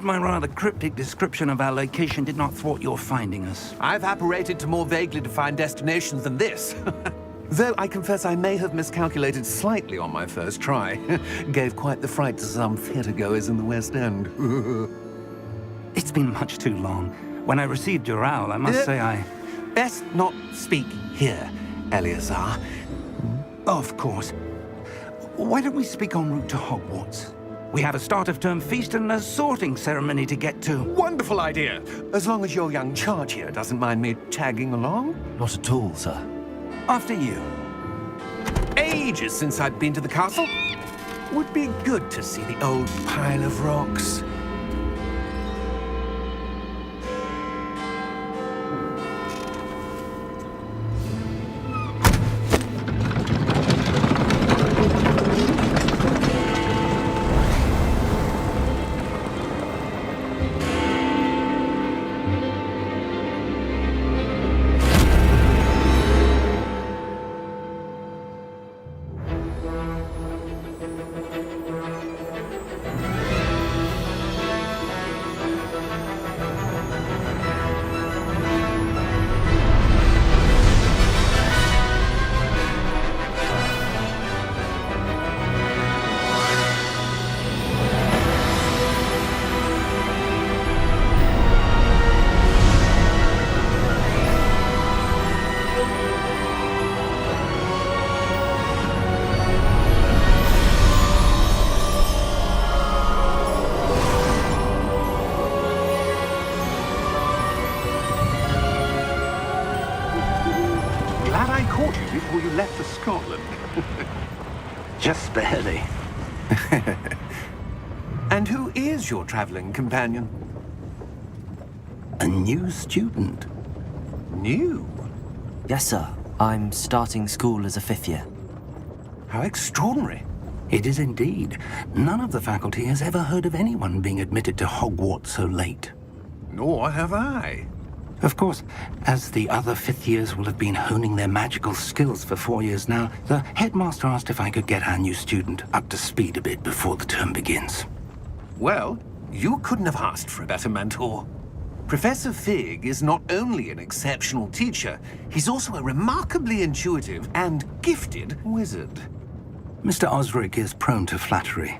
My rather cryptic description of our location did not thwart your finding us. I've apparated to more vaguely defined destinations than this. Though I confess I may have miscalculated slightly on my first try. Gave quite the fright to some theatergoers in the West End. It's been much too long. When I received your owl, I must say I... Best not speak here, Eleazar. Of course. Why don't we speak en route to Hogwarts? We have a start-of-term feast and a sorting ceremony to get to. Wonderful idea! As long as your young charge here doesn't mind me tagging along. Not at all, sir. After you. Ages since I'd been to the castle. Would be good to see the old pile of rocks. Before you left for Scotland. Just barely. And who is your traveling companion? A new student. New? Yes, sir. I'm starting school as a 5th year. How extraordinary. It is indeed. None of the faculty has ever heard of anyone being admitted to Hogwarts so late. Nor have I. Of course, as the other 5th years will have been honing their magical skills for 4 years now, the headmaster asked if I could get our new student up to speed a bit before the term begins. Well, you couldn't have asked for a better mentor. Professor Fig is not only an exceptional teacher, he's also a remarkably intuitive and gifted wizard. Mr. Osric is prone to flattery.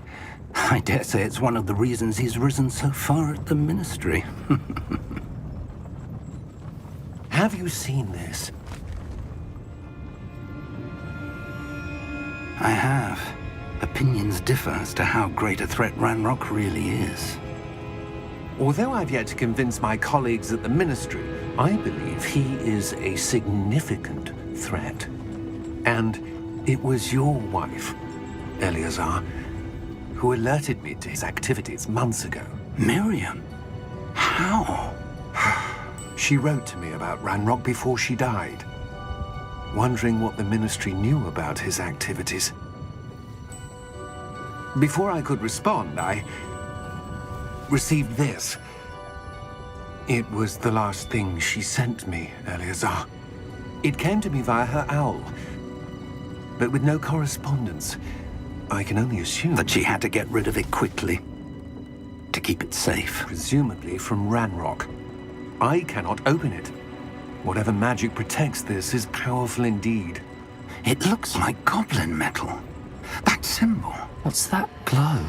I dare say it's one of the reasons he's risen so far at the Ministry. Have you seen this? I have. Opinions differ as to how great a threat Ranrock really is. Although I've yet to convince my colleagues at the Ministry, I believe he is a significant threat. And it was your wife, Eleazar, who alerted me to his activities months ago. Miriam? How? She wrote to me about Ranrock before she died, wondering what the Ministry knew about his activities. Before I could respond, I received this. It was the last thing she sent me, Eleazar. It came to me via her owl, but with no correspondence. I can only assume That she had to get rid of it quickly, to keep it safe. presumably from Ranrock. I cannot open it. Whatever magic protects this is powerful indeed. It looks like goblin metal. That symbol. What's that glow?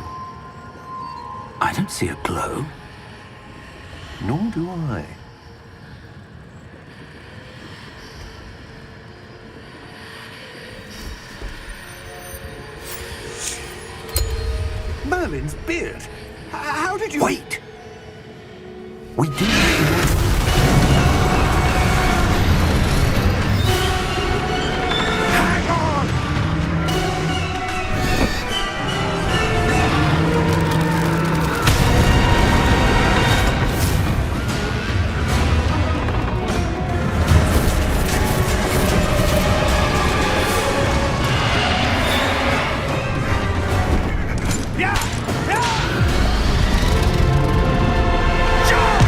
I don't see a glow. Nor do I. Merlin's beard. How did you... Wait! We do... Hang on! Yeah! Yeah! Jump!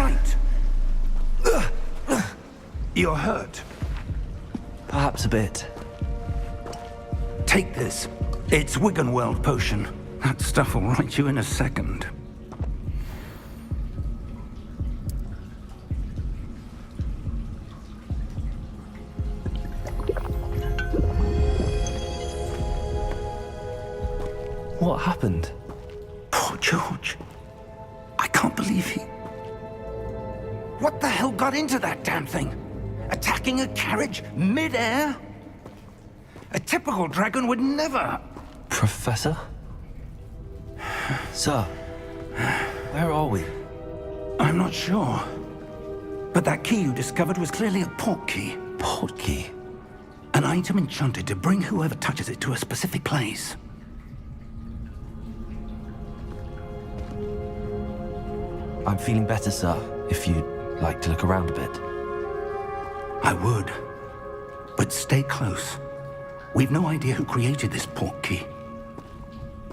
right. You're hurt. Perhaps a bit. Take this. It's Wiggenweld potion. That stuff will right you in a second. What happened? Poor George. I can't believe he... What the hell got into that damn thing? Attacking a carriage mid-air? A typical dragon would never... Professor? Sir, where are we? I'm not sure. But that key you discovered was clearly a port key. Port key? An item enchanted to bring whoever touches it to a specific place. I'm feeling better, sir, if you'd like to look around a bit. I would. But stay close. We've no idea who created this port key.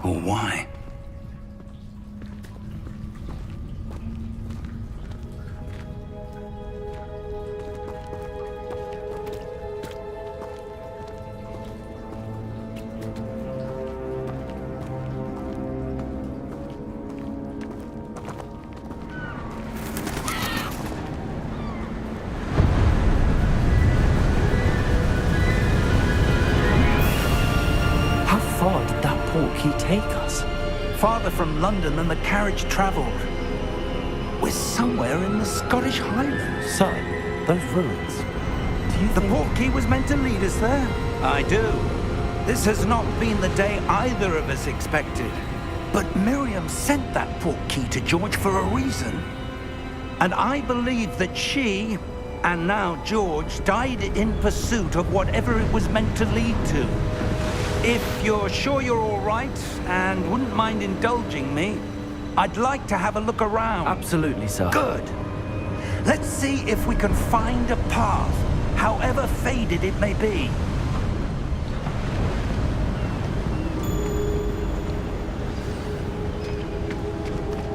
Or why. How far did that port key take us? Farther from London than the carriage traveled. We're somewhere in the Scottish Highlands. Sir, those ruins. Do you The think... port key was meant to lead us there? I do. This has not been the day either of us expected. But Miriam sent that port key to George for a reason. And I believe that she, and now George, died in pursuit of whatever it was meant to lead to. If you're sure you're all right and wouldn't mind indulging me, I'd like to have a look around. Absolutely, sir. Good. Let's see if we can find a path, however faded it may be.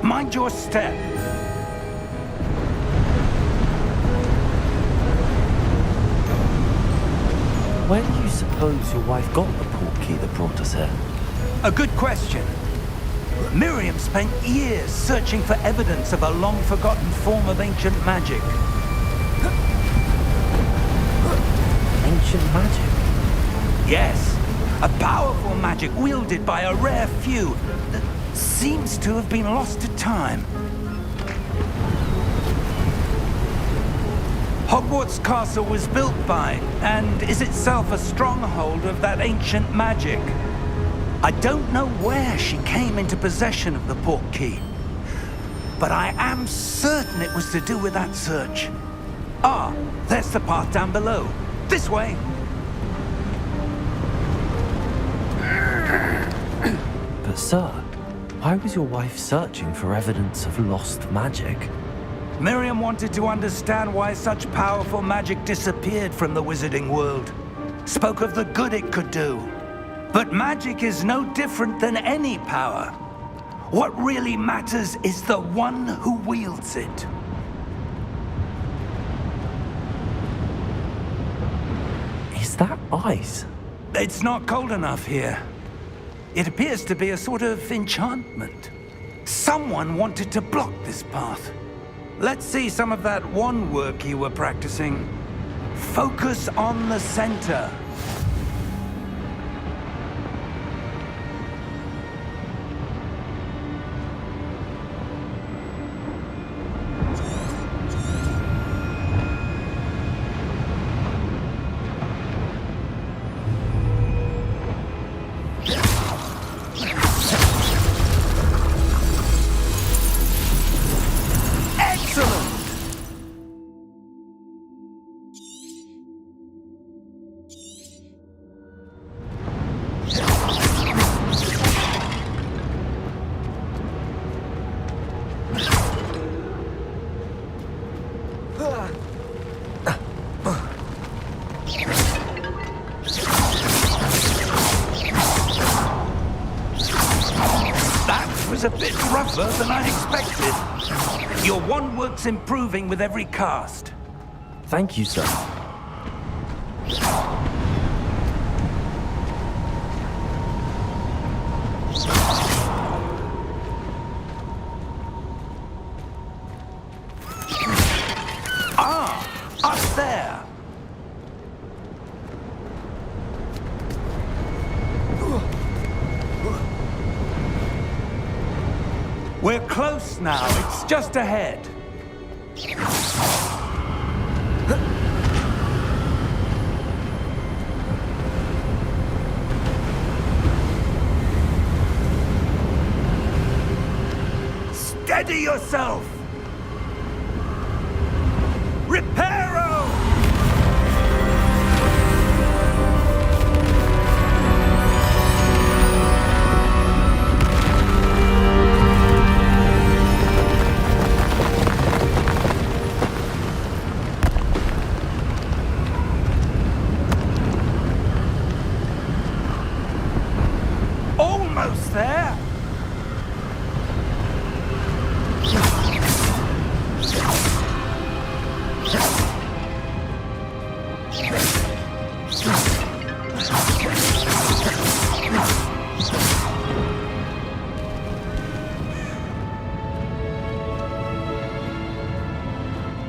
Mind your step. Where do you suppose your wife got the port key that brought us here? A good question. Miriam spent years searching for evidence of a long-forgotten form of ancient magic. Ancient magic? Yes, a powerful magic wielded by a rare few that seems to have been lost to time. Hogwarts Castle was built by, and is itself a stronghold of that ancient magic. I don't know where she came into possession of the port key, but I am certain it was to do with that search. Ah, there's the path down below. This way. But sir, why was your wife searching for evidence of lost magic? Miriam wanted to understand why such powerful magic disappeared from the wizarding world. Spoke of the good it could do. But magic is no different than any power. What really matters is the one who wields it. Is that ice? It's not cold enough here. It appears to be a sort of enchantment. Someone wanted to block this path. Let's see some of that wand work you were practicing. Focus on the center. was a bit rougher than I expected. Your wand work's improving with every cast. Thank you, sir. Up there! We're close now. It's just ahead. Steady yourself! Reparo! Almost there!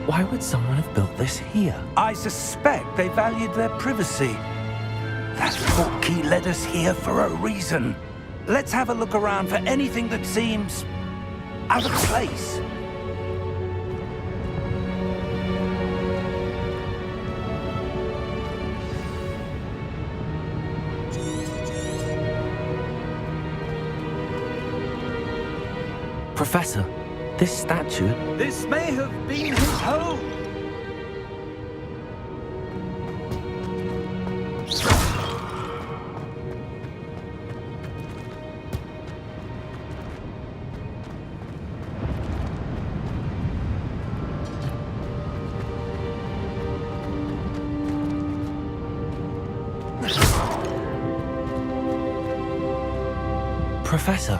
Why would someone have built this here? I suspect they valued their privacy. That portkey led us here for a reason. Let's have a look around for anything that seems out of place. Professor, this statue... This may have been his home. Professor,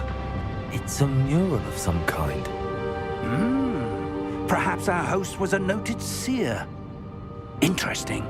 it's a mural of some kind. Perhaps our host was a noted seer. Interesting.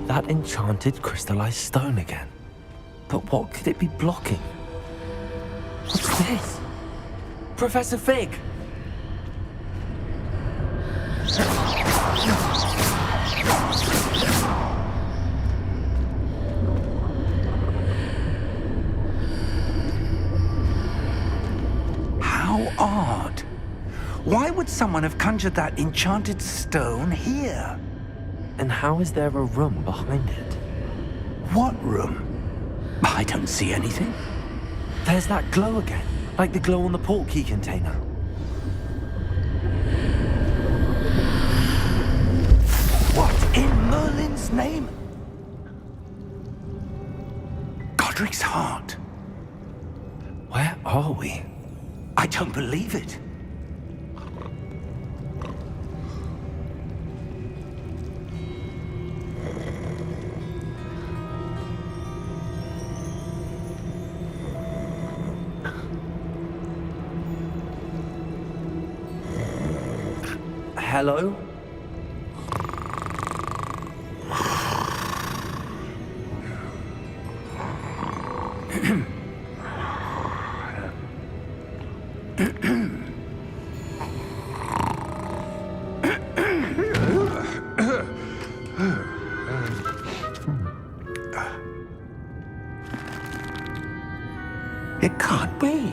That enchanted crystallized stone again. But what could it be blocking? What's this? Professor Fig! How odd. Why would someone have conjured that enchanted stone here? And how is there a room behind it? What room? I don't see anything. There's that glow again, like the glow on the portkey container. What in Merlin's name? Godric's heart. Where are we? I don't believe it. Hello? It can't be.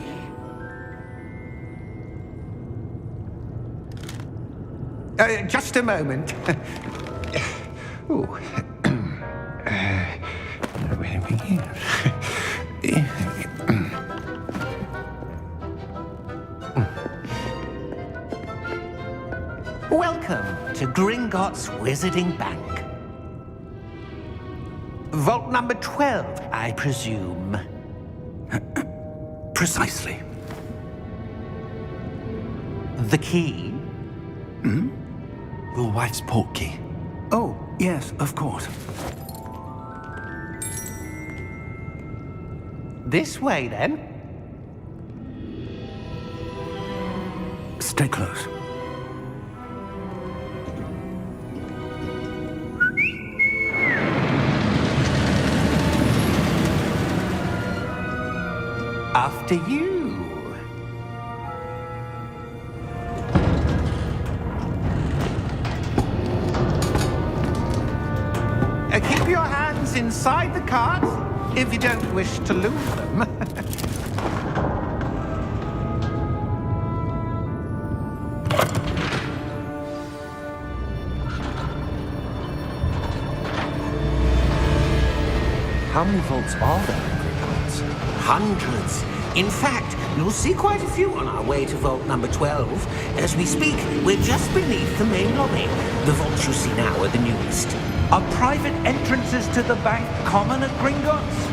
Just a moment. Ooh. Where are we here? Welcome to Gringotts Wizarding Bank. Vault number 12, I presume. Precisely. The key? Your wife's portkey. Oh, yes, of course. This way, then. Stay close. After you. Keep your hands inside the cart if you don't wish to lose them. How many vaults are there in Gringotts? Hundreds. In fact, you'll see quite a few on our way to vault number 12. As we speak, we're just beneath the main lobby. The vaults you see now are the newest. Are private entrances to the bank common at Gringotts?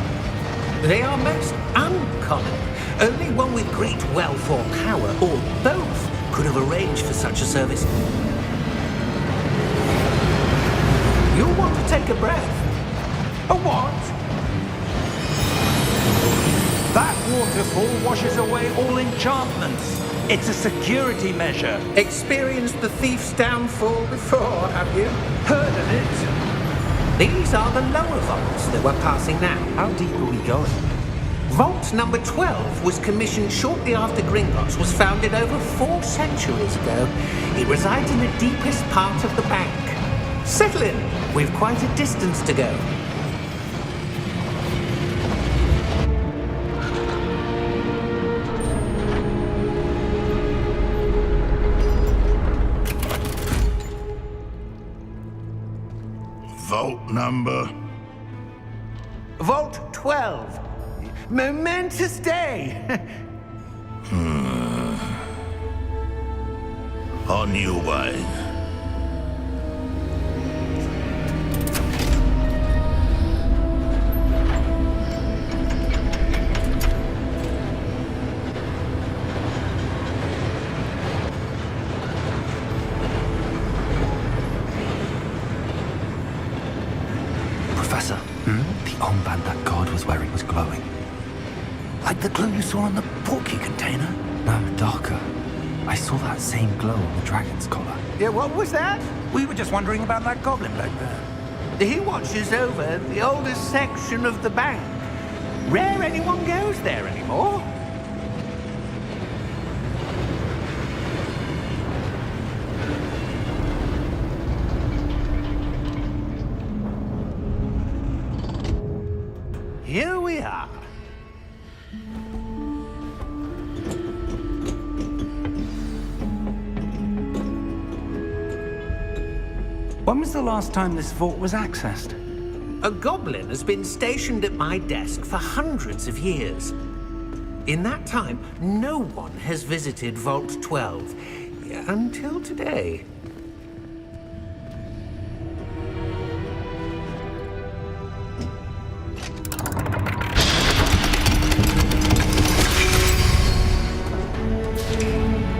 They are most uncommon. Only one with great wealth or power, or both, could have arranged for such a service. You'll want to take a breath. A what? That waterfall washes away all enchantments. It's a security measure. Experienced the thief's downfall before, have you? Heard of it? These are the lower vaults that we're passing now. How deep are we going? Vault number 12 was commissioned shortly after Gringotts was founded over 4 centuries ago. It resides in the deepest part of the bank. Settle in. We've quite a distance to go. Vault number? Vault 12. Momentous day. On your way. Professor, the armband that guard was wearing was glowing. Like the glow you saw on the portkey container? No, darker. I saw that same glow on the dragon's collar. Yeah, what was that? We were just wondering about that goblin back there. He watches over the oldest section of the bank. Rare anyone goes there anymore. Here we are. When was the last time this vault was accessed? A goblin has been stationed at my desk for hundreds of years. In that time, no one has visited Vault 12 until today.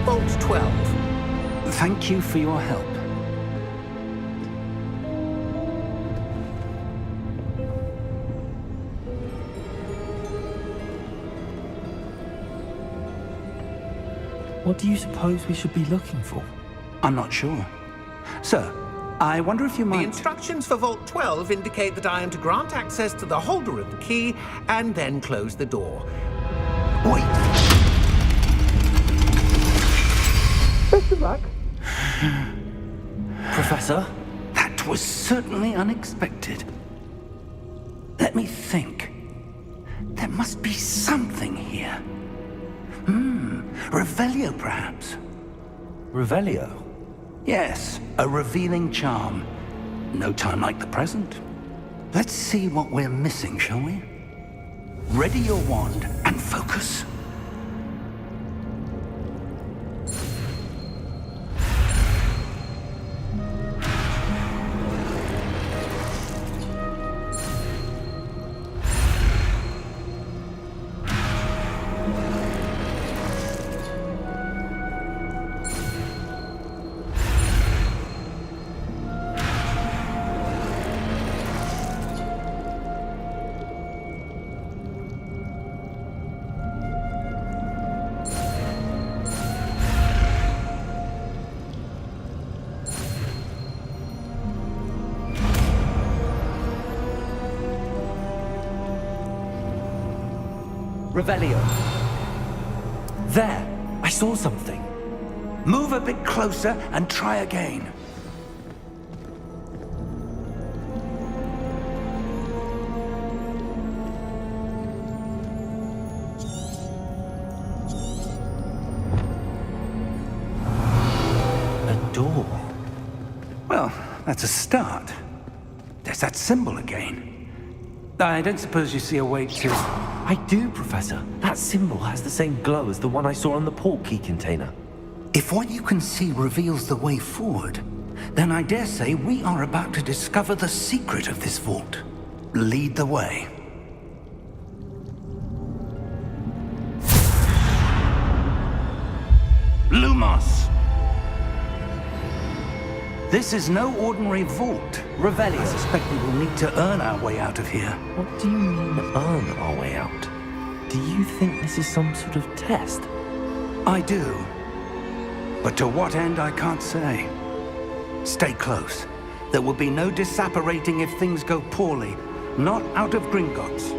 Vault 12. Thank you for your help. What do you suppose we should be looking for? I'm not sure. Sir, I wonder if you The might... instructions for Vault 12 indicate that I am to grant access to the holder of the key and then close the door. Wait. Best of luck. Professor? That was certainly unexpected. Let me think. There must be something here. Revelio, perhaps. Revelio? Yes, a revealing charm. No time like the present. Let's see what we're missing, shall we? Ready your wand and focus. Revelio. There! I saw something. Move a bit closer and try again. A door. Well, that's a start. There's that symbol again. I don't suppose you see a way to... I do, Professor. That symbol has the same glow as the one I saw on the portkey container. If what you can see reveals the way forward, then I dare say we are about to discover the secret of this vault. Lead the way. Lumos! This is no ordinary vault. Revelio. I suspect we will need to earn our way out of here. What do you mean, earn our way out? Do you think this is some sort of test? I do. But to what end, I can't say. Stay close. There will be no disapparating if things go poorly. Not out of Gringotts.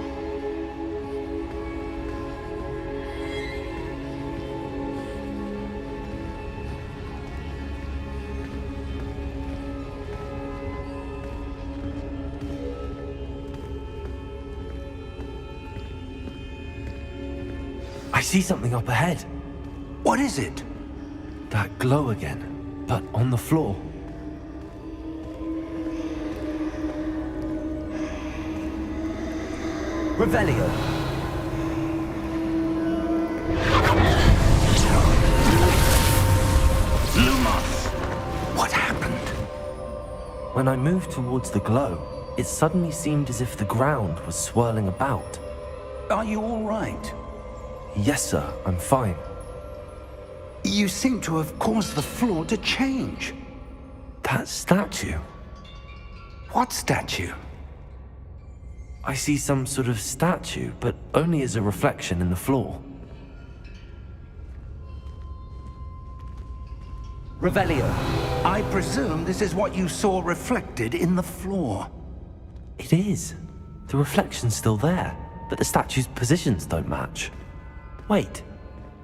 I see something up ahead. What is it? That glow again, but on the floor. Revelio. Lumos! What happened? When I moved towards the glow, it suddenly seemed as if the ground was swirling about. Are you all right? Yes, sir, I'm fine. You seem to have caused the floor to change. That statue. What statue? I see some sort of statue, but only as a reflection in the floor. Revelio. I presume this is what you saw reflected in the floor. It is. The reflection's still there, but the statue's positions don't match. Wait.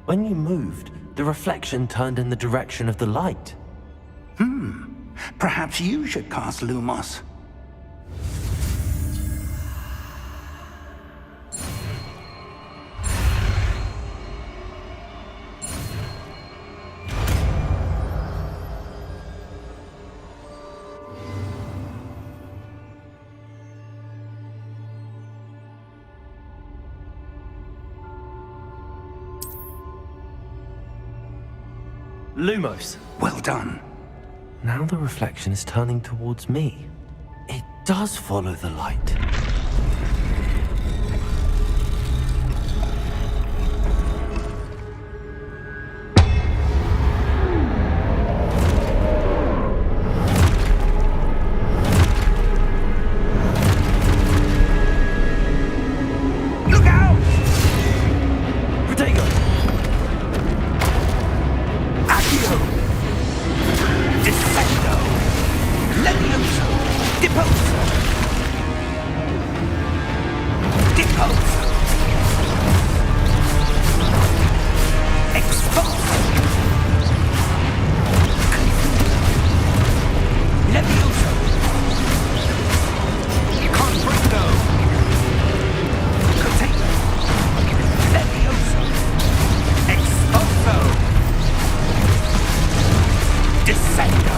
When you moved, the reflection turned in the direction of the light. Perhaps you should cast Lumos. Lumos. Well done. Now the reflection is turning towards me. It does follow the light. Look out! Protego! Accio! Descendo! Levioso! Deposo! Deposo! Expulso! Levioso! Confringo! Potato! Levioso! Expulso! Descendo!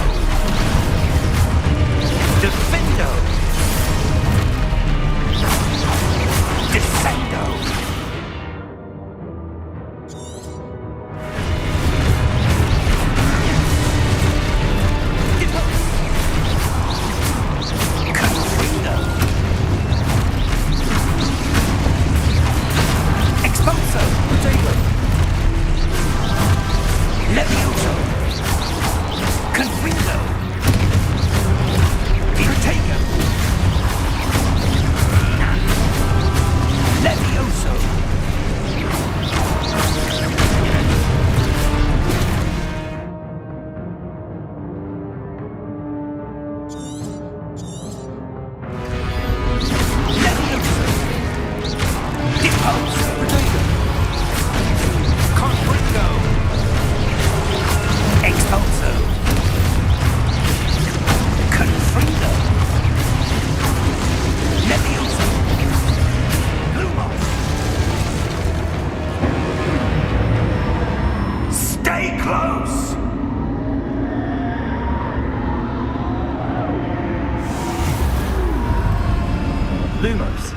Lumos.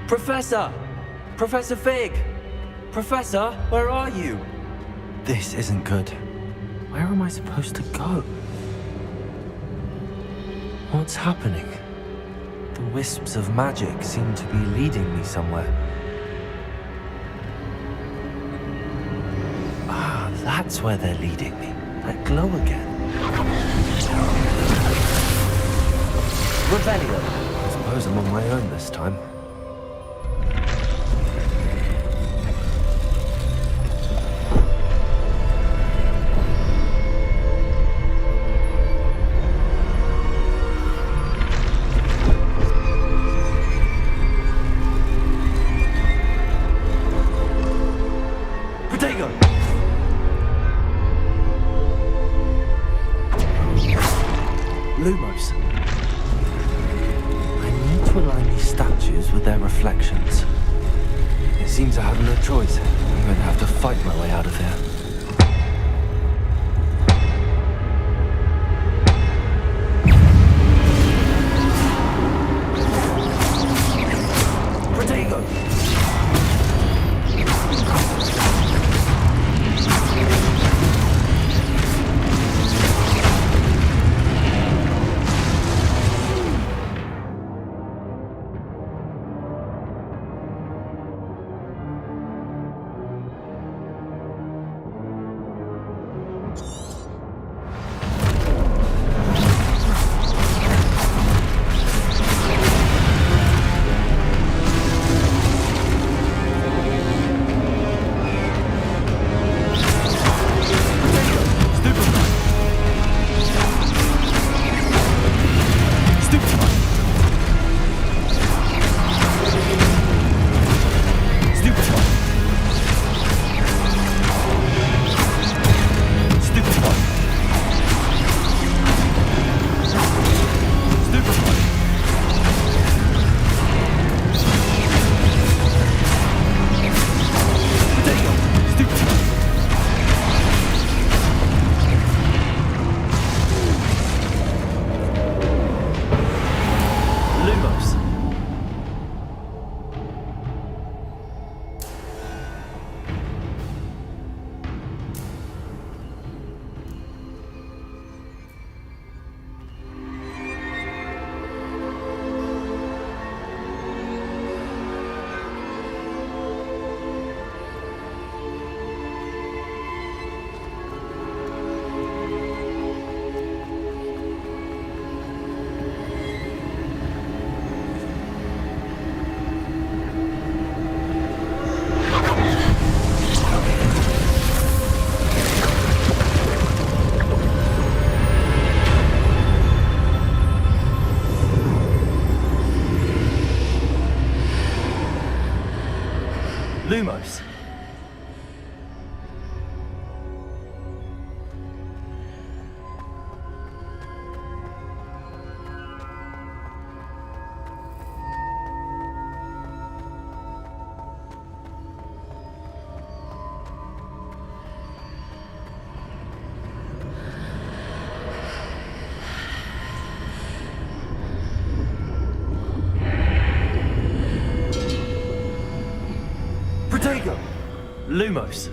Professor! Professor Fig! Professor, where are you? This isn't good. Where am I supposed to go? What's happening? The wisps of magic seem to be leading me somewhere. Ah, that's where they're leading me. That glow again. Revelio. I suppose I'm on my own this time. Lumos. I need to align these statues with their reflections. It seems I have no choice. I'm going to have to fight my way out of here. Lumos. Lumos.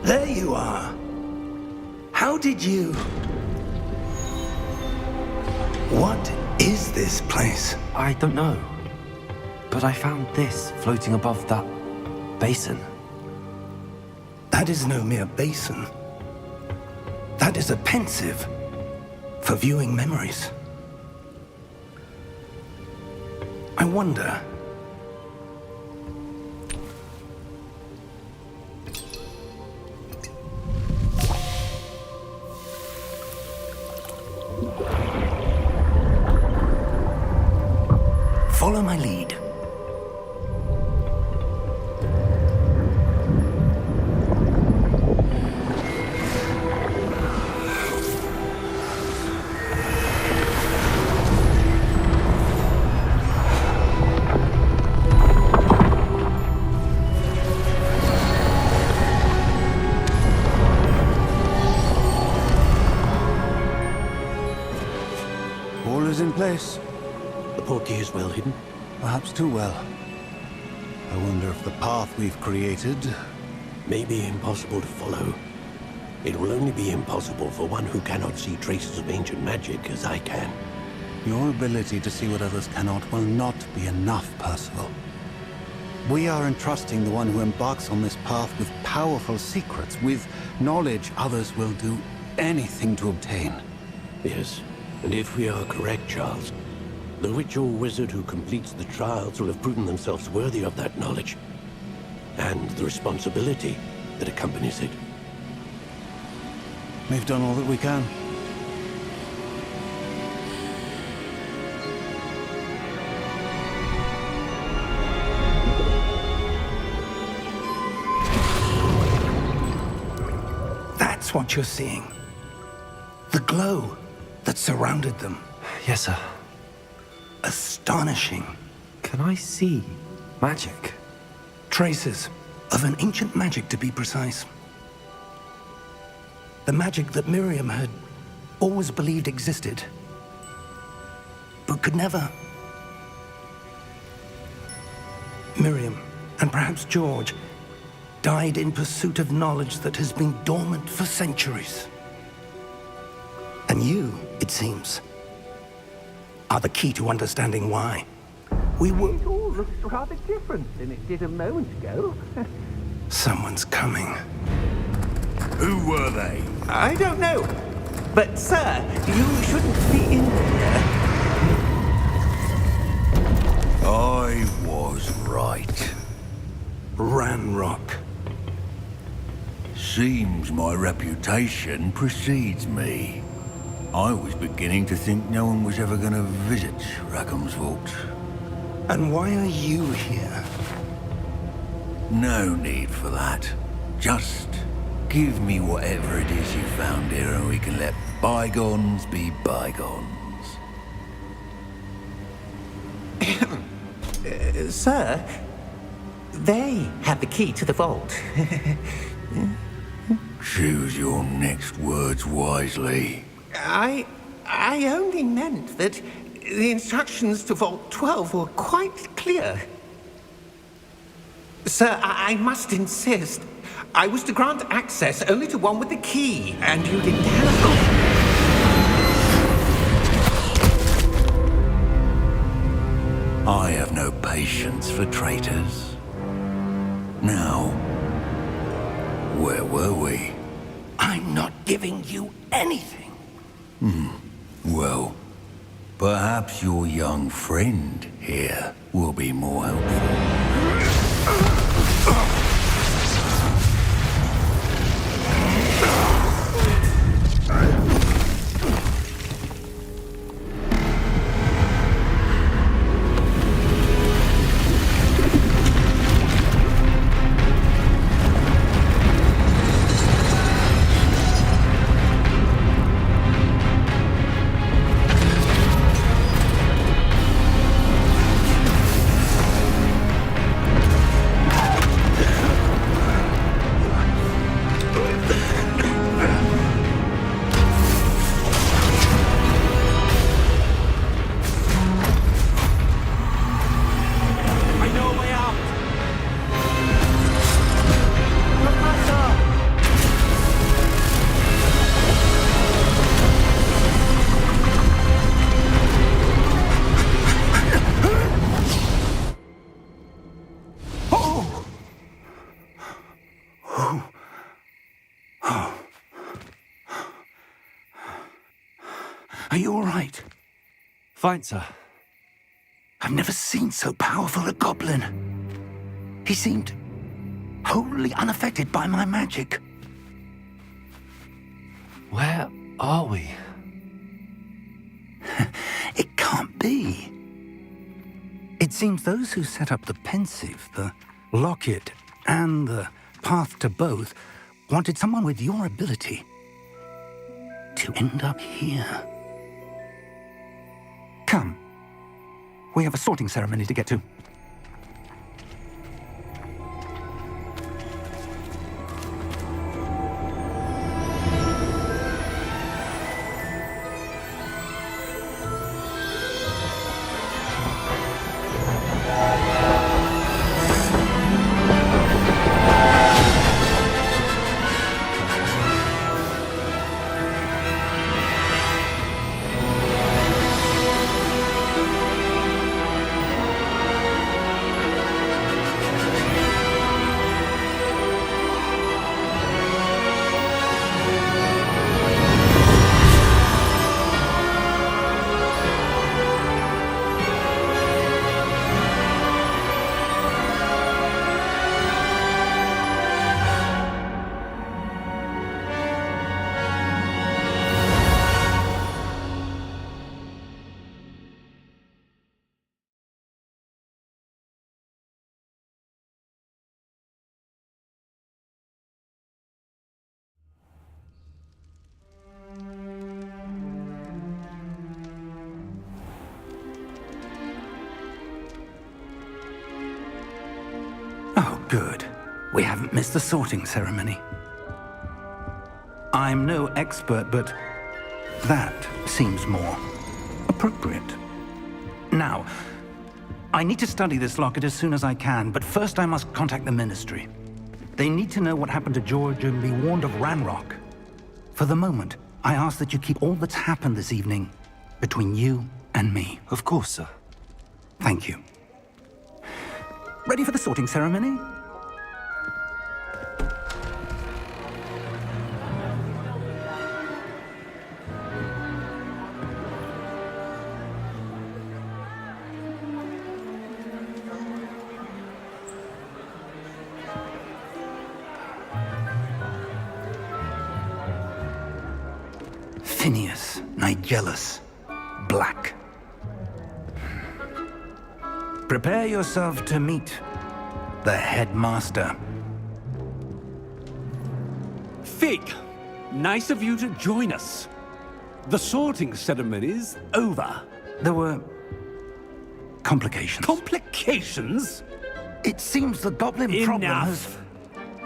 There you are. How did you... What is this place? I don't know. But I found this floating above that basin. That is no mere basin. That is a pensive for viewing memories. I wonder... Follow my lead. All is in place. The portkey is well hidden. Perhaps too well. I wonder if the path we've created... May be impossible to follow. It will only be impossible for one who cannot see traces of ancient magic as I can. Your ability to see what others cannot will not be enough, Percival. We are entrusting the one who embarks on this path with powerful secrets, with knowledge others will do anything to obtain. Yes, and if we are correct, Charles, the witch or wizard who completes the trials will have proven themselves worthy of that knowledge, and the responsibility that accompanies it. We've done all that we can. That's what you're seeing. The glow that surrounded them. Yes, sir. Astonishing. Can I see magic? Traces of an ancient magic, to be precise. The magic that Miriam had always believed existed, but could never. Miriam, and perhaps George, died in pursuit of knowledge that has been dormant for centuries. And you, it seems, are the key to understanding why. We were... It all looks rather different than it did a moment ago. Someone's coming. Who were they? I don't know. But, sir, you shouldn't be in here. I was right. Ranrock. Seems my reputation precedes me. I was beginning to think no one was ever going to visit Rackham's vault. And why are you here? No need for that. Just give me whatever it is you found here and we can let bygones be bygones. Sir, they have the key to the vault. Choose your next words wisely. I only meant that the instructions to Vault 12 were quite clear. Sir, I must insist. I was to grant access only to one with the key, and you didn't have... I have no patience for traitors. Now, where were we? I'm not giving you anything. Well, perhaps your young friend here will be more helpful. Are you all right? Fine, sir. I've never seen so powerful a goblin. He seemed wholly unaffected by my magic. Where are we? It can't be. It seems those who set up the pensive, the locket, and the path to both wanted someone with your ability to end up here. Come. We have a sorting ceremony to get to. Oh, good. We haven't missed the sorting ceremony. I'm no expert, but that seems more appropriate. Now, I need to study this locket as soon as I can, but first I must contact the Ministry. They need to know what happened to George and be warned of Ranrock. For the moment, I ask that you keep all that's happened this evening between you and me. Of course, sir. Thank you. Ready for the sorting ceremony? Phineas, Nigellus, Black. Prepare yourself to meet the headmaster. Fig, nice of you to join us. The sorting ceremony's over. There were complications. Complications? It seems the goblin problem has... Enough.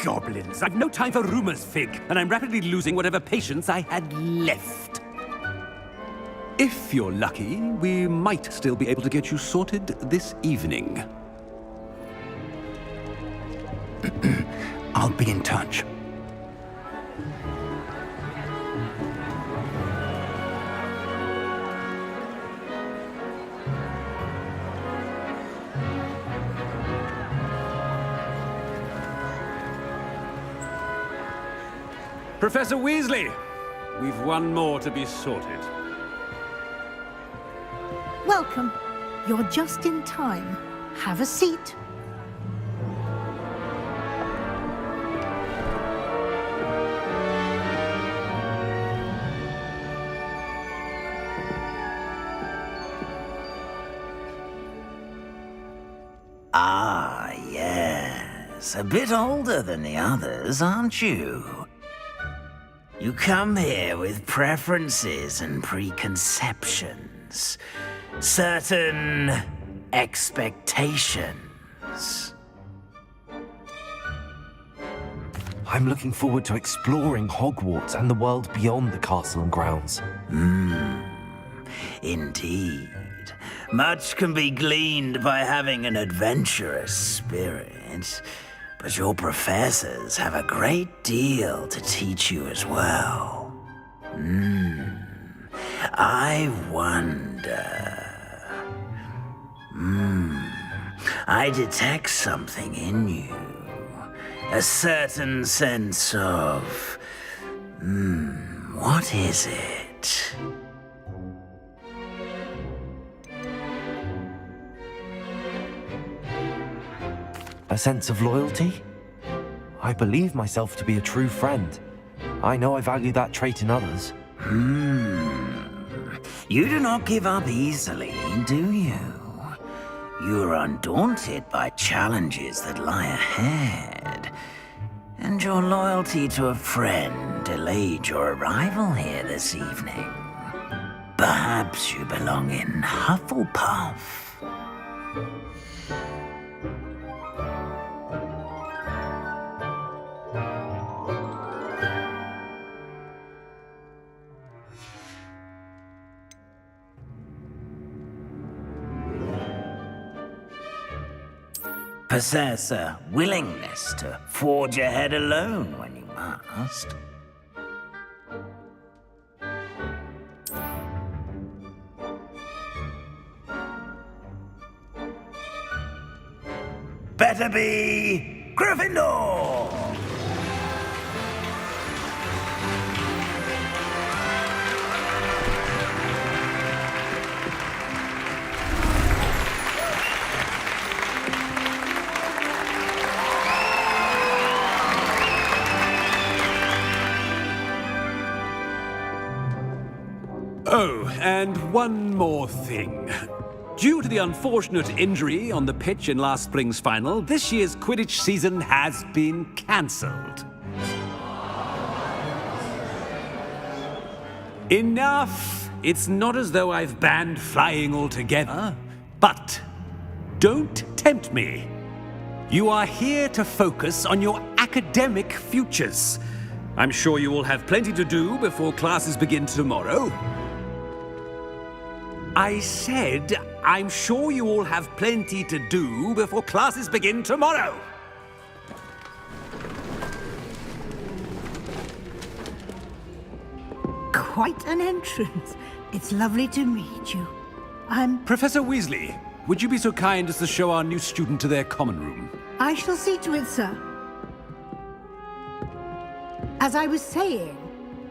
Goblins. I've no time for rumors, Fig, and I'm rapidly losing whatever patience I had left. If you're lucky, we might still be able to get you sorted this evening. I'll be in touch. Professor Weasley, we've one more to be sorted. Welcome. You're just in time. Have a seat. Ah, yes. A bit older than the others, aren't you? You come here with preferences and preconceptions. Certain expectations. I'm looking forward to exploring Hogwarts and the world beyond the castle and grounds. Indeed. Much can be gleaned by having an adventurous spirit, but your professors have a great deal to teach you as well. I wonder... I detect something in you. A certain sense of... what is it? A sense of loyalty? I believe myself to be a true friend. I know I value that trait in others. You do not give up easily, do you? you are undaunted by challenges that lie ahead, and your loyalty to a friend delayed your arrival here this evening. Perhaps you belong in Hufflepuff. Possess a willingness to forge ahead alone when you must. Better be Gryffindor! Oh, and one more thing. Due to the unfortunate injury on the pitch in last spring's final, this year's Quidditch season has been cancelled. Enough! It's not as though I've banned flying altogether, but don't tempt me. You are here to focus on your academic futures. I'm sure you will have plenty to do before classes begin tomorrow. I said, I'm sure you all have plenty to do before classes begin tomorrow. Quite an entrance. It's lovely to meet you. Professor Weasley, would you be so kind as to show our new student to their common room? I shall see to it, sir. As I was saying,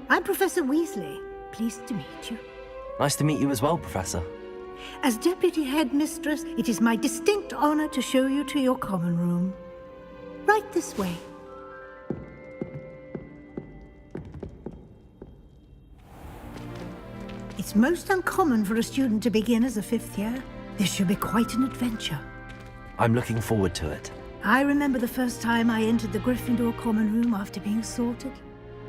I'm Professor Weasley. Pleased to meet you. Nice to meet you as well, Professor. As Deputy Headmistress, it is my distinct honor to show you to your common room. Right this way. It's most uncommon for a student to begin as a fifth year. This should be quite an adventure. I'm looking forward to it. I remember the first time I entered the Gryffindor common room after being sorted.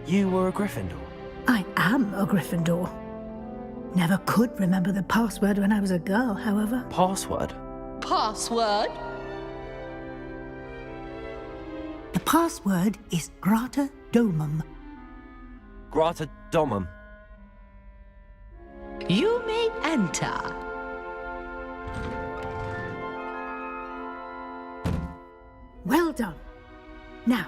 You were a Gryffindor? I am a Gryffindor. Never could remember the password when I was a girl, however. Password? Password? The password is Grata Domum. Grata Domum. You may enter. Well done. Now,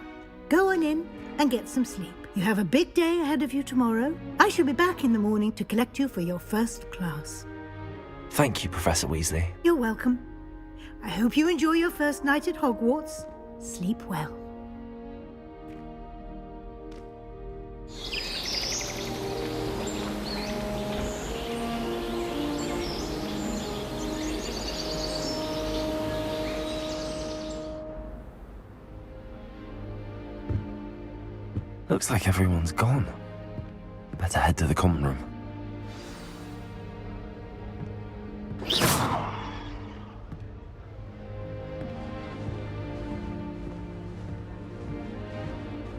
go on in and get some sleep. You have a big day ahead of you tomorrow. I shall be back in the morning to collect you for your first class. Thank you, Professor Weasley. You're welcome. I hope you enjoy your first night at Hogwarts. Sleep well. Looks like everyone's gone. Better head to the common room.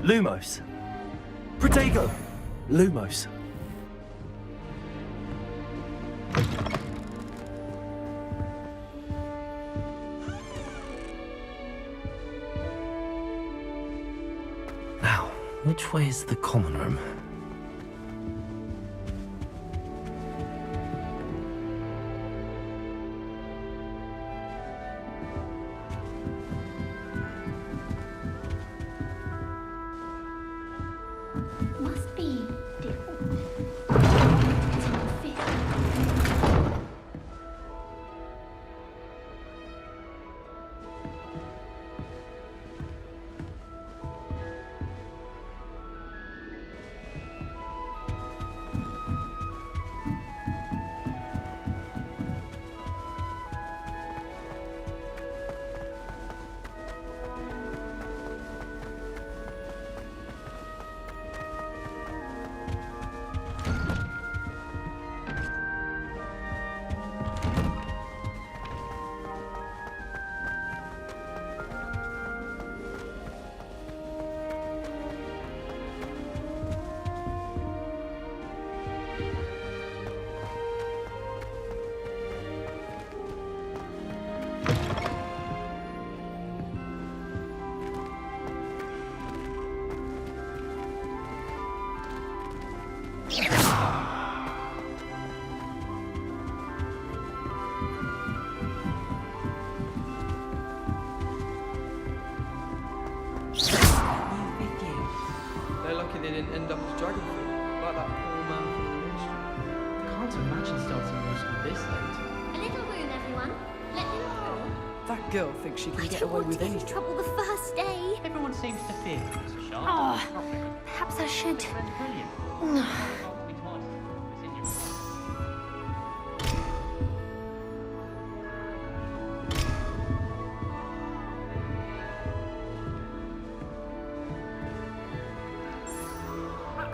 Lumos. Protego. Lumos. Now, which way is the common room? Must be different. they didn't end up as dragon fruit, like that poor man from the ministry. Can't imagine starting new school this late. A little room, everyone. Let them through. That girl thinks she can I get don't away want with to get in anything. trouble the first day. Everyone seems to fear Mr. Sharp. Oh, perhaps I should. Brilliant.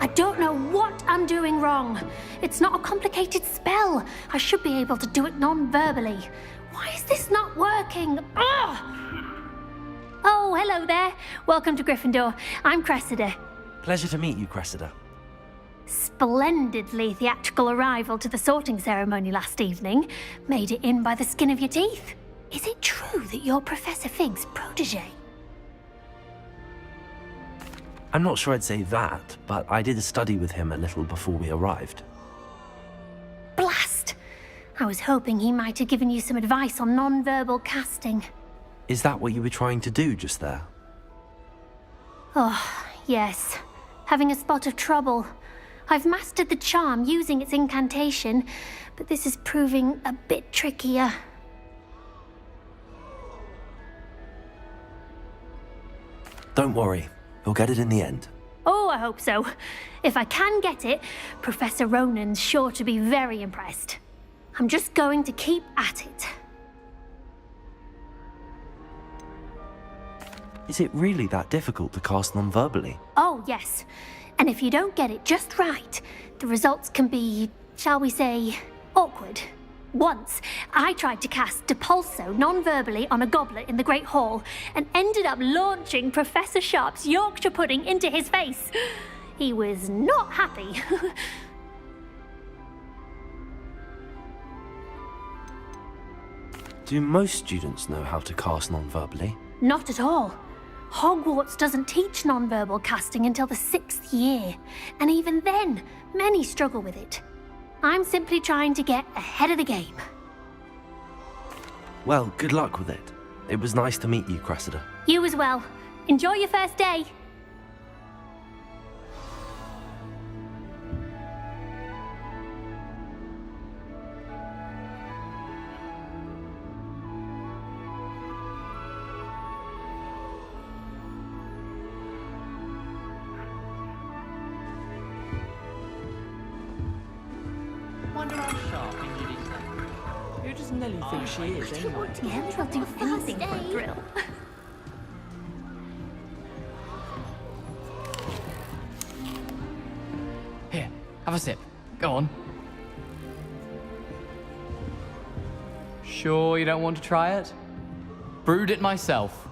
I don't know what I'm doing wrong. It's not a complicated spell. I should be able to do it non-verbally. Why is this not working? Ugh! Oh, hello there. Welcome to Gryffindor. I'm Cressida. Pleasure to meet you, Cressida. Splendidly theatrical arrival to the sorting ceremony last evening. Made it in by the skin of your teeth. Is it true that you're Professor Fig's protege? I'm not sure I'd say that, but I did study with him a little before we arrived. Blast! I was hoping he might have given you some advice on non-verbal casting. Is that what you were trying to do just there? Oh, yes. Having a spot of trouble. I've mastered the charm using its incantation, but this is proving a bit trickier. Don't worry, you'll get it in the end. Oh, I hope so. If I can get it, Professor Ronan's sure to be very impressed. I'm just going to keep at it. Is it really that difficult to cast non-verbally? Oh, yes. And if you don't get it just right, the results can be, shall we say, awkward. Once, I tried to cast Depulso non-verbally on a goblet in the Great Hall and ended up launching Professor Sharp's Yorkshire pudding into his face. He was not happy. Do most students know how to cast non-verbally? Not at all. Hogwarts doesn't teach non-verbal casting until the 6th year, and even then, many struggle with it. I'm simply trying to get ahead of the game. Well, good luck with it. It was nice to meet you, Cressida. You as well. Enjoy your first day. Wonder how sharp injured his leg. Who does Nelly think she is, anyway? Yeah, we'll do anything for a thrill. Here, have a sip. Go on. Sure you don't want to try it? Brewed it myself.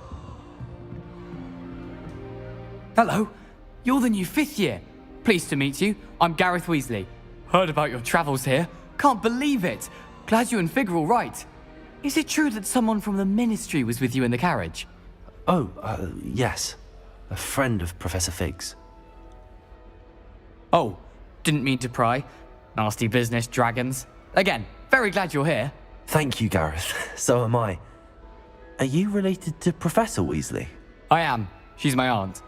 Hello, you're the new 5th year. Pleased to meet you. I'm Gareth Weasley. Heard about your travels here. Can't believe it. Glad you and Fig are all right. Is it true that someone from the Ministry was with you in the carriage? Oh, yes. A friend of Professor Fig's. Oh, didn't mean to pry. Nasty business, dragons. Again, very glad you're here. Thank you, Gareth. So am I. Are you related to Professor Weasley? I am. She's my aunt.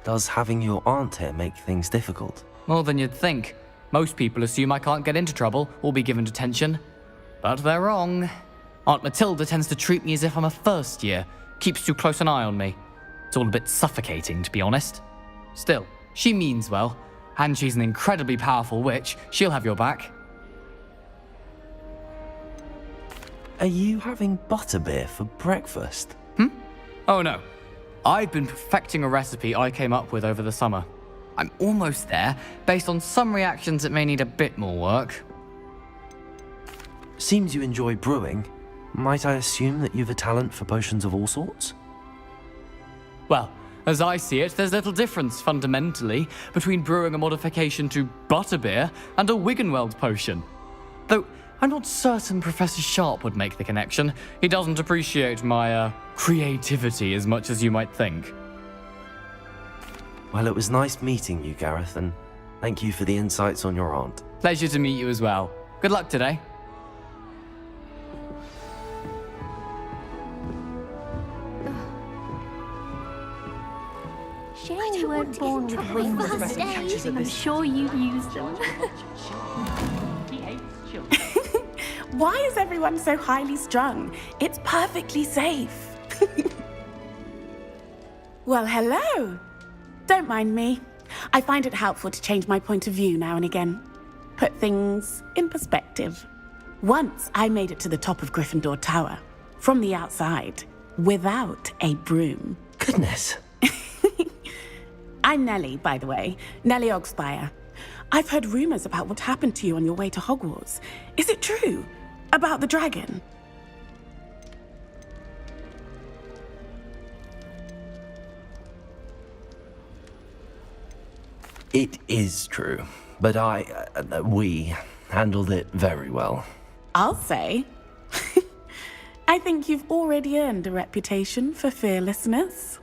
Does having your aunt here make things difficult? More than you'd think. Most people assume I can't get into trouble or be given detention. But they're wrong. Aunt Matilda tends to treat me as if I'm a first year, keeps too close an eye on me. It's all a bit suffocating, to be honest. Still, she means well, and she's an incredibly powerful witch. She'll have your back. Are you having butterbeer for breakfast? Oh no. I've been perfecting a recipe I came up with over the summer. I'm almost there, based on some reactions that may need a bit more work. Seems you enjoy brewing. Might I assume that you've a talent for potions of all sorts? Well, as I see it, there's little difference, fundamentally, between brewing a modification to butterbeer and a Wiggenweld potion. Though, I'm not certain Professor Sharp would make the connection. He doesn't appreciate my, creativity as much as you might think. Well, it was nice meeting you, Gareth, and thank you for the insights on your aunt. Pleasure to meet you as well. Good luck today. weren't born with wings. I'm sure you use them. Why is everyone so highly strung? It's perfectly safe. Well, hello. Don't mind me. I find it helpful to change my point of view now and again. Put things in perspective. Once I made it to the top of Gryffindor Tower, from the outside, without a broom. Goodness. I'm Nellie, by the way. Nellie Ogspire. I've heard rumors about what happened to you on your way to Hogwarts. Is it true? About the dragon? It is true, but we handled it very well. I'll say. I think you've already earned a reputation for fearlessness.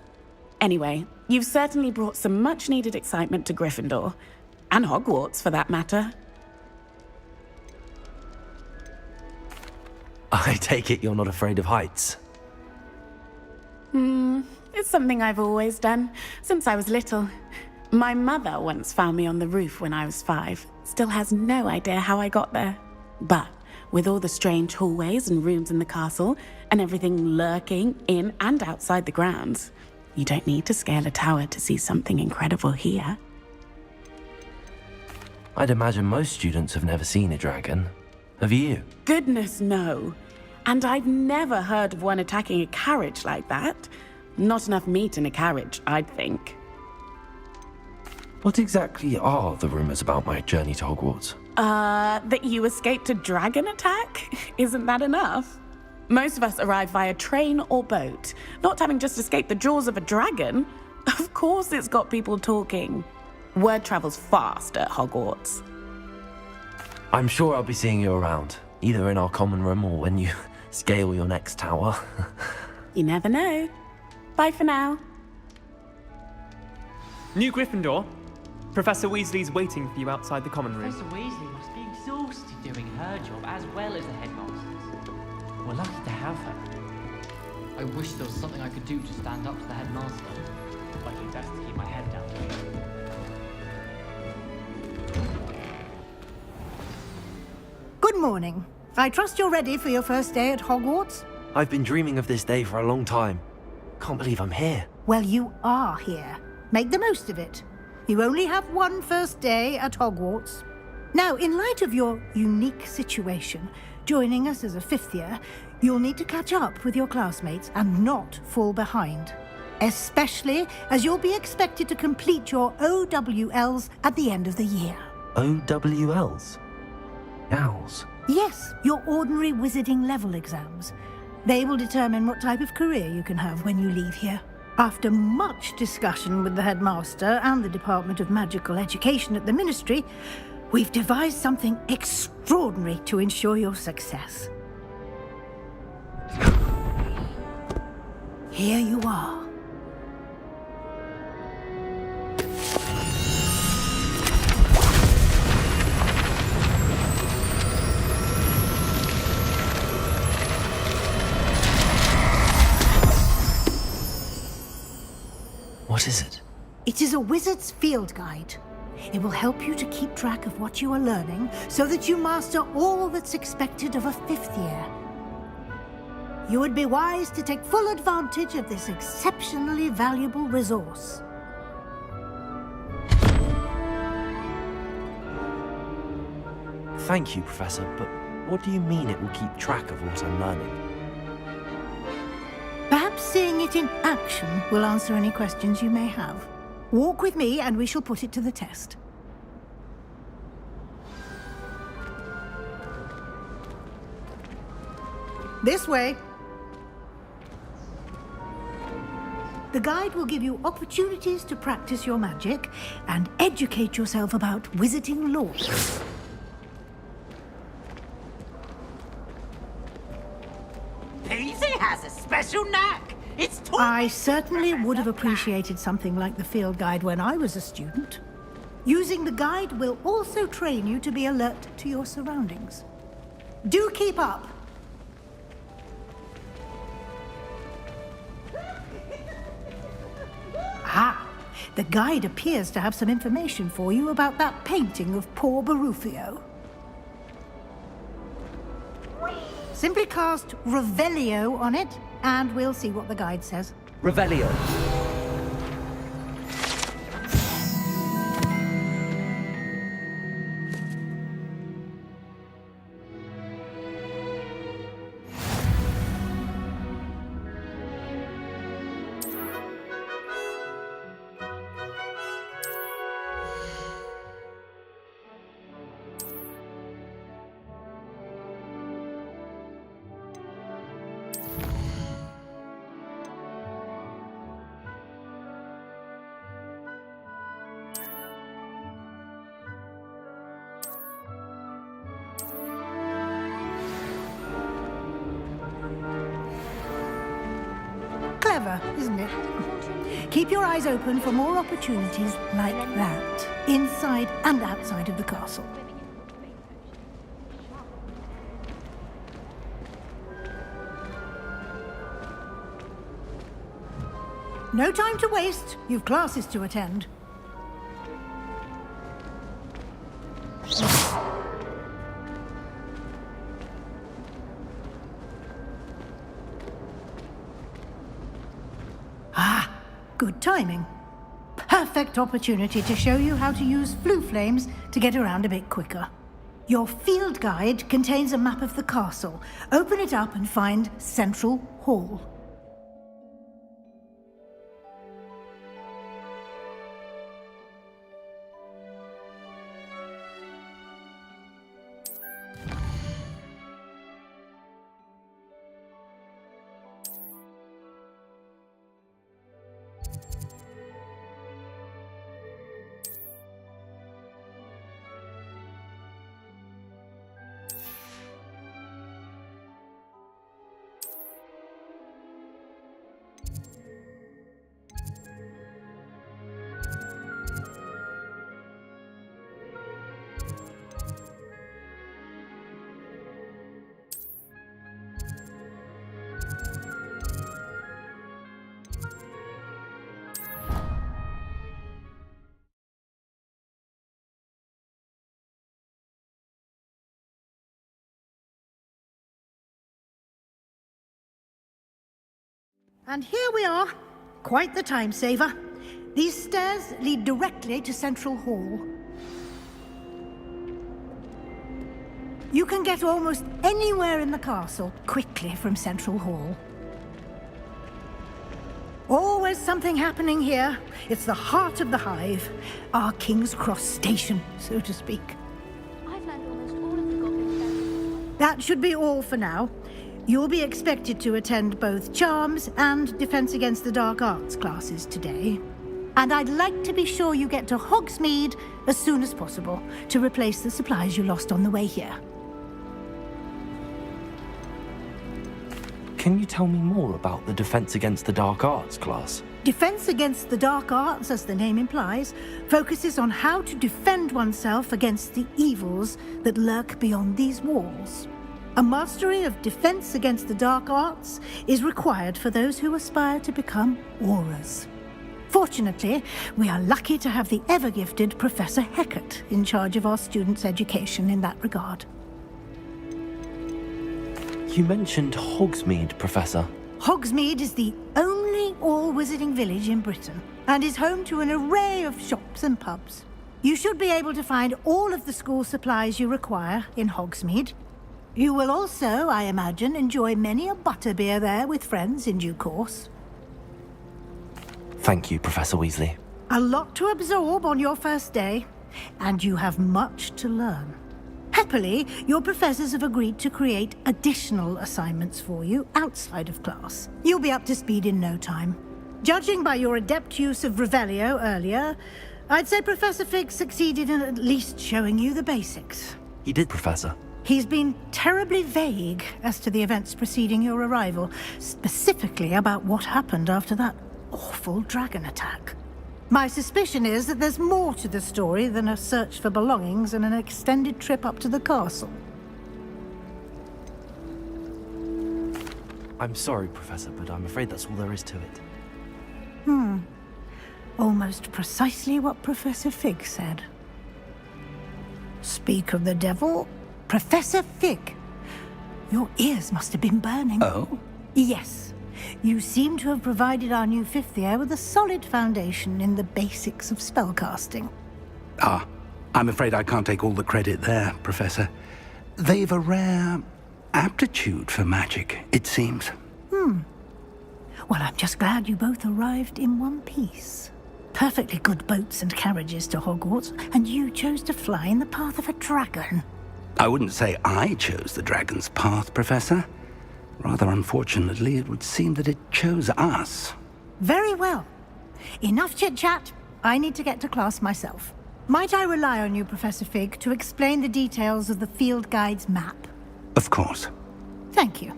Anyway, you've certainly brought some much-needed excitement to Gryffindor. And Hogwarts, for that matter. I take it you're not afraid of heights? It's something I've always done, since I was little. My mother once found me on the roof when I was 5. Still has no idea how I got there. But with all the strange hallways and rooms in the castle, and everything lurking in and outside the grounds, you don't need to scale a tower to see something incredible here. I'd imagine most students have never seen a dragon. Have you? Goodness, no. And I've never heard of one attacking a carriage like that. Not enough meat in a carriage, I'd think. What exactly are the rumors about my journey to Hogwarts? That you escaped a dragon attack? Isn't that enough? Most of us arrive via train or boat, not having just escaped the jaws of a dragon. Of course it's got people talking. Word travels fast at Hogwarts. I'm sure I'll be seeing you around, either in our common room or when you scale your next tower. You never know. Bye for now. New Gryffindor. Professor Weasley's waiting for you outside the common room. Professor Weasley must be exhausted doing her job as well as the headmaster's. We're lucky to have her. I wish there was something I could do to stand up to the headmaster. I do best to keep my head down. Good morning. I trust you're ready for your first day at Hogwarts? I've been dreaming of this day for a long time. Can't believe I'm here. Well, you are here. Make the most of it. You only have one first day at Hogwarts. Now, in light of your unique situation, joining us as a 5th year, you'll need to catch up with your classmates and not fall behind. Especially as you'll be expected to complete your OWLs at the end of the year. OWLs? Owls? Yes, your ordinary wizarding level exams. They will determine what type of career you can have when you leave here. After much discussion with the headmaster and the Department of Magical Education at the Ministry, we've devised something extraordinary to ensure your success. Here you are. What is it? It is a wizard's field guide. It will help you to keep track of what you are learning so that you master all that's expected of a 5th year. You would be wise to take full advantage of this exceptionally valuable resource. Thank you, Professor, but what do you mean it will keep track of what I'm learning? Perhaps seeing it in action will answer any questions you may have. Walk with me and we shall put it to the test. This way. The guide will give you opportunities to practice your magic and educate yourself about wizarding lore. Peasy has a special knack. It's I certainly would have appreciated something like the field guide when I was a student. Using the guide will also train you to be alert to your surroundings. Do keep up. Ah, The guide appears to have some information for you about that painting of poor Barufio. Simply cast Revelio on it, and we'll see what the guide says. Revelio. Clever, isn't it? Keep your eyes open for more opportunities like that, inside and outside of the castle. No time to waste. You've classes to attend. Ah, good timing. Perfect opportunity to show you how to use flue flames to get around a bit quicker. Your field guide contains a map of the castle. Open it up and find Central Hall. And here we are. Quite the time saver. These stairs lead directly to Central Hall. You can get almost anywhere in the castle quickly from Central Hall. Always something happening here. It's the heart of the hive. Our King's Cross station, so to speak. I've learned almost all of the goblin. That should be all for now. You'll be expected to attend both Charms and Defense Against the Dark Arts classes today. And I'd like to be sure you get to Hogsmeade as soon as possible to replace the supplies you lost on the way here. Can you tell me more about the Defense Against the Dark Arts class? Defense Against the Dark Arts, as the name implies, focuses on how to defend oneself against the evils that lurk beyond these walls. A mastery of Defense Against the Dark Arts is required for those who aspire to become Aurors. Fortunately, we are lucky to have the ever-gifted Professor Hecat in charge of our students' education in that regard. You mentioned Hogsmeade, Professor. Hogsmeade is the only all-wizarding village in Britain and is home to an array of shops and pubs. You should be able to find all of the school supplies you require in Hogsmeade. You will also, I imagine, enjoy many a butterbeer there with friends in due course. Thank you, Professor Weasley. A lot to absorb on your first day, and you have much to learn. Happily, your professors have agreed to create additional assignments for you outside of class. You'll be up to speed in no time. Judging by your adept use of Revelio earlier, I'd say Professor Fig succeeded in at least showing you the basics. He did, Professor. He's been terribly vague as to the events preceding your arrival, specifically about what happened after that awful dragon attack. My suspicion is that there's more to the story than a search for belongings and an extended trip up to the castle. I'm sorry, Professor, but I'm afraid that's all there is to it. Almost precisely what Professor Fig said. Speak of the devil, Professor Fig. Your ears must have been burning. Oh? Yes. You seem to have provided our new fifth year with a solid foundation in the basics of spellcasting. Ah, I'm afraid I can't take all the credit there, Professor. They've a rare aptitude for magic, it seems. Well, I'm just glad you both arrived in one piece. Perfectly good boats and carriages to Hogwarts, and you chose to fly in the path of a dragon. I wouldn't say I chose the dragon's path, Professor. Rather unfortunately, it would seem that it chose us. Very well. Enough chit-chat. I need to get to class myself. Might I rely on you, Professor Fig, to explain the details of the field guide's map? Of course. Thank you.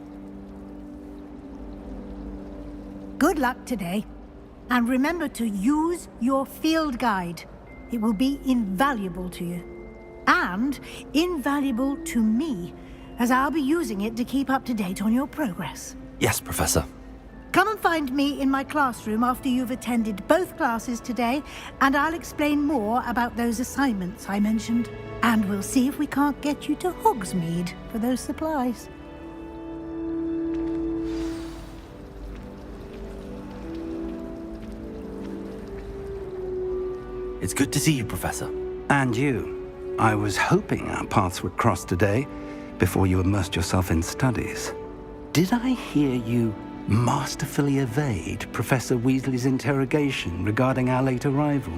Good luck today. And remember to use your field guide. It will be invaluable to you. And invaluable to me, as I'll be using it to keep up to date on your progress. Yes, Professor. Come and find me in my classroom after you've attended both classes today, and I'll explain more about those assignments I mentioned. And we'll see if we can't get you to Hogsmeade for those supplies. It's good to see you, Professor. And you. I was hoping our paths would cross today, before you immersed yourself in studies. Did I hear you masterfully evade Professor Weasley's interrogation regarding our late arrival?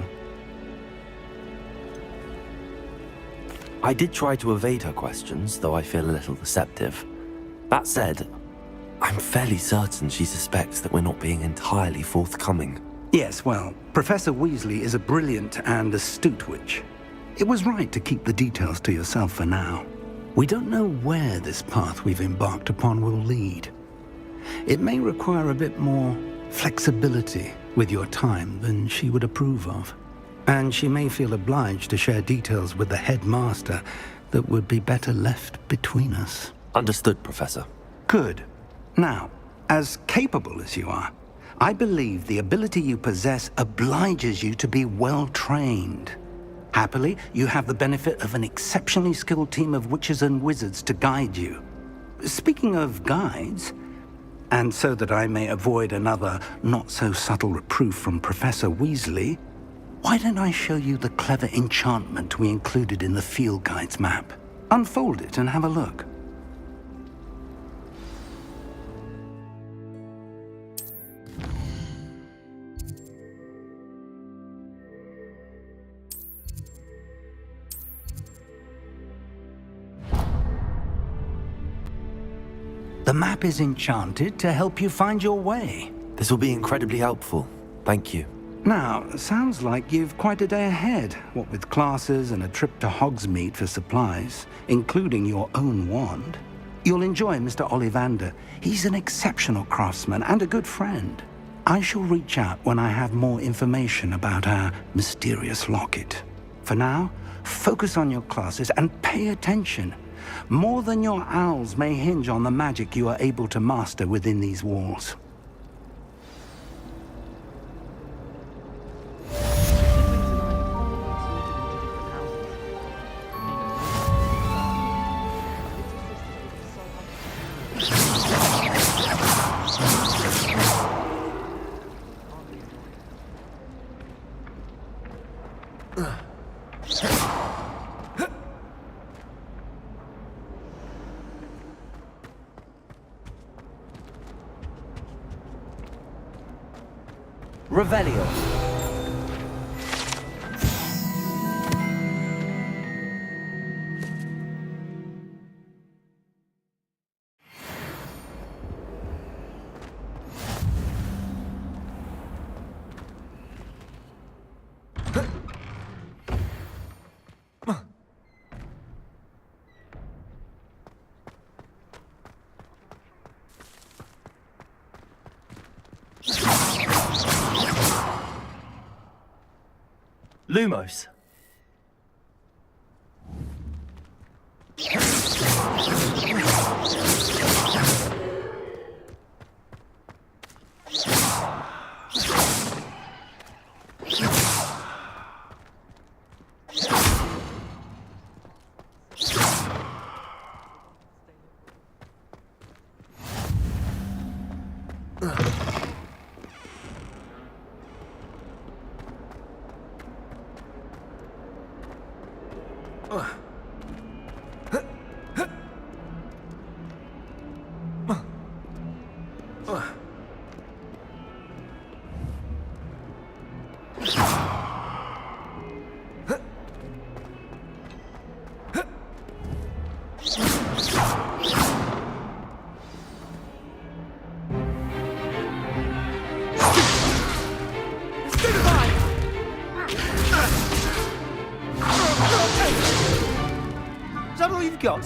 I did try to evade her questions, though I feel a little deceptive. That said, I'm fairly certain she suspects that we're not being entirely forthcoming. Yes, well, Professor Weasley is a brilliant and astute witch. It was right to keep the details to yourself for now. We don't know where this path we've embarked upon will lead. It may require a bit more flexibility with your time than she would approve of. And she may feel obliged to share details with the headmaster that would be better left between us. Understood, Professor. Good. Now, as capable as you are, I believe the ability you possess obliges you to be well trained. Happily, you have the benefit of an exceptionally skilled team of witches and wizards to guide you. Speaking of guides, and so that I may avoid another not-so-subtle reproof from Professor Weasley, why don't I show you the clever enchantment we included in the field guide's map? Unfold it and have a look. The map is enchanted to help you find your way. This will be incredibly helpful. Thank you. Now, sounds like you've quite a day ahead, what with classes and a trip to Hogsmeade for supplies, including your own wand. You'll enjoy Mr. Ollivander. He's an exceptional craftsman and a good friend. I shall reach out when I have more information about our mysterious locket. For now, focus on your classes and pay attention. More than your owls may hinge on the magic you are able to master within these walls. Revelio. Lumos. Is that all you've got?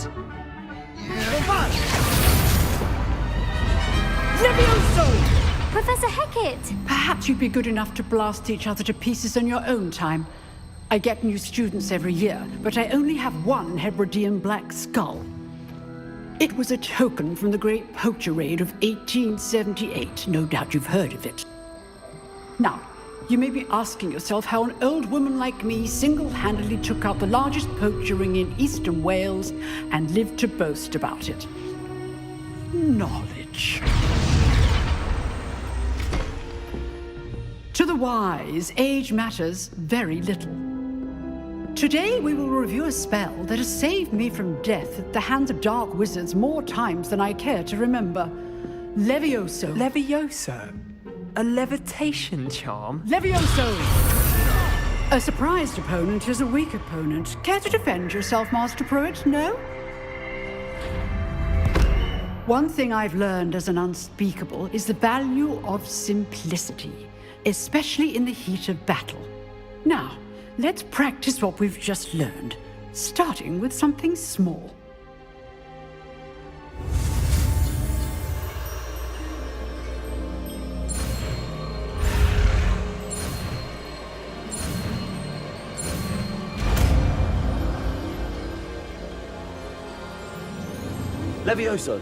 Levioso! Professor Hecat! Perhaps you'd be good enough to blast each other to pieces on your own time. I get new students every year, but I only have one Hebridean black skull. It was a token from the Great Poacher Raid of 1878. No doubt you've heard of it. Now, you may be asking yourself how an old woman like me single-handedly took out the largest poacher ring in eastern Wales and lived to boast about it. Knowledge. To the wise, age matters very little. Today we will review a spell that has saved me from death at the hands of dark wizards more times than I care to remember. Levioso. Levioso? A levitation charm? Levioso! A surprised opponent is a weak opponent. Care to defend yourself, Master Pruitt? No? One thing I've learned as an unspeakable is the value of simplicity, especially in the heat of battle. Now, let's practice what we've just learned, starting with something small. Levioso!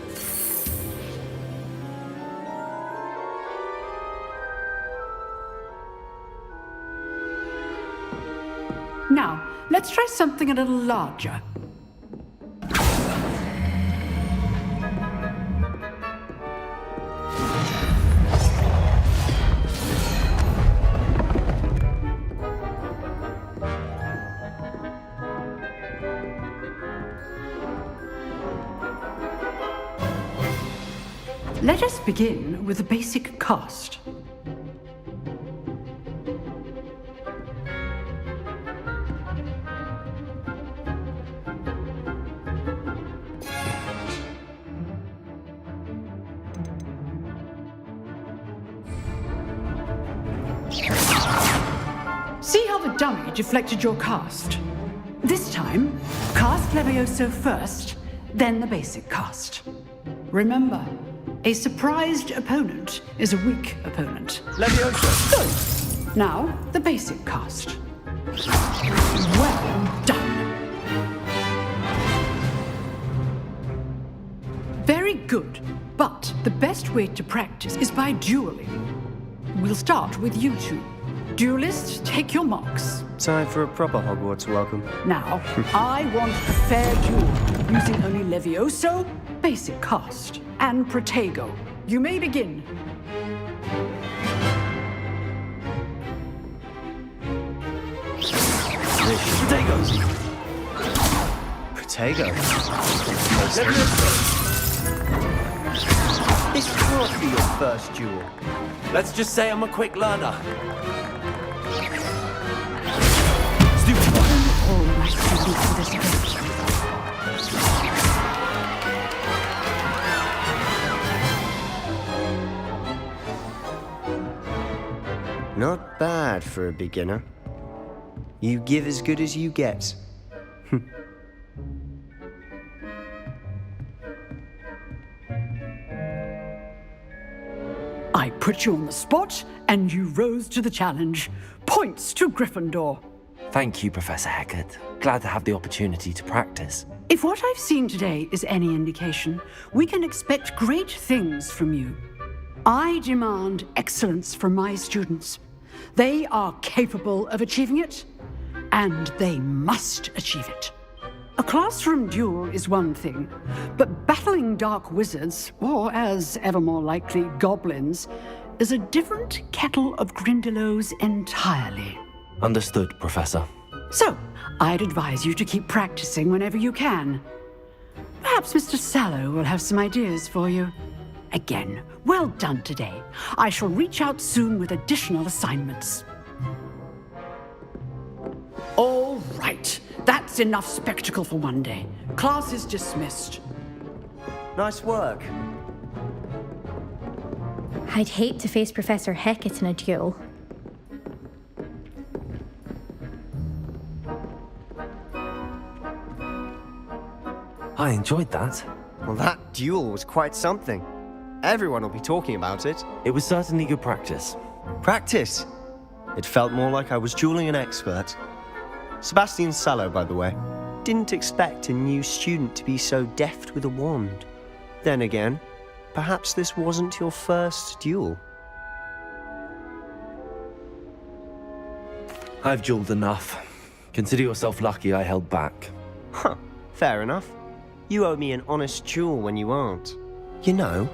Now, let's try something a little larger. Let us begin with the basic cast. See how the dummy deflected your cast? This time, cast Levioso first, then the basic cast. Remember, a surprised opponent is a weak opponent. Levioso! Good. Now, the basic cast. Well done. Very good. But the best way to practice is by dueling. We'll start with you two. Duelists, take your marks. Time for a proper Hogwarts welcome. Now, I want a fair duel, using only Levioso, basic cast, and Protego. You may begin. Protego? This can't be your first duel. Let's just say I'm a quick learner. All right, for this event. Not bad for a beginner. You give as good as you get. I put you on the spot, and you rose to the challenge. Points to Gryffindor. Thank you, Professor Hecat. Glad to have the opportunity to practice. If what I've seen today is any indication, we can expect great things from you. I demand excellence from my students. They are capable of achieving it, and they must achieve it. A classroom duel is one thing, but battling dark wizards, or as ever more likely, goblins, is a different kettle of Grindylows entirely. Understood, Professor. So, I'd advise you to keep practicing whenever you can. Perhaps Mr. Sallow will have some ideas for you. Again, well done today. I shall reach out soon with additional assignments. All right, that's That's enough spectacle for one day. Class is dismissed. Nice work. I'd hate to face Professor Hecat in a duel. I enjoyed that. Well, that duel was quite something. Everyone will be talking about it. It was certainly good practice. Practice? It felt more like I was dueling an expert. Sebastian Sallow, by the way. Didn't expect a new student to be so deft with a wand. Then again, perhaps this wasn't your first duel. I've dueled enough. Consider yourself lucky I held back. Huh, fair enough. You owe me an honest duel when you aren't. You know,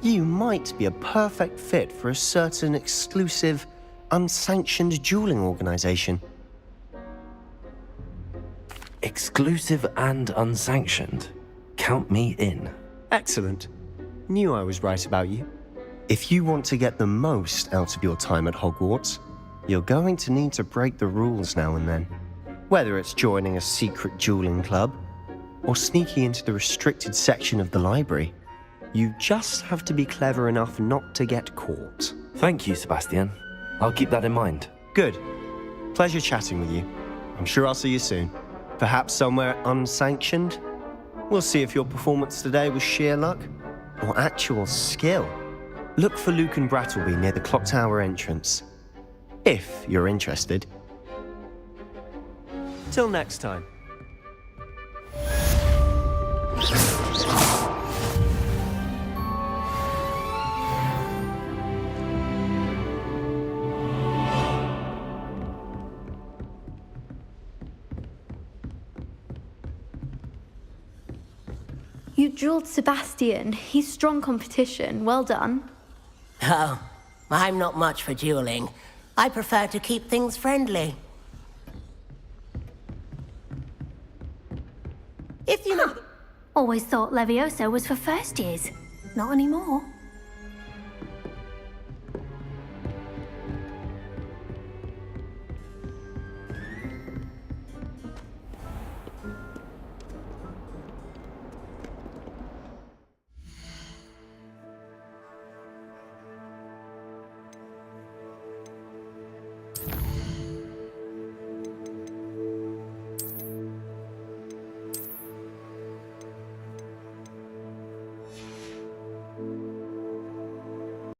you might be a perfect fit for a certain exclusive, unsanctioned dueling organization. Exclusive and unsanctioned? Count me in. Excellent. Knew I was right about you. If you want to get the most out of your time at Hogwarts, you're going to need to break the rules now and then. Whether it's joining a secret dueling club, or sneaking into the restricted section of the library, you just have to be clever enough not to get caught. Thank you, Sebastian. I'll keep that in mind. Good. Pleasure chatting with you. I'm sure I'll see you soon. Perhaps somewhere unsanctioned? We'll see if your performance today was sheer luck or actual skill. Look for Luke and Brattleby near the clock tower entrance. If you're interested. Till next time. You dueled Sebastian. He's strong competition. Well done. Oh, I'm not much for dueling. I prefer to keep things friendly. If you know... Always thought Levioso was for first years. Not anymore.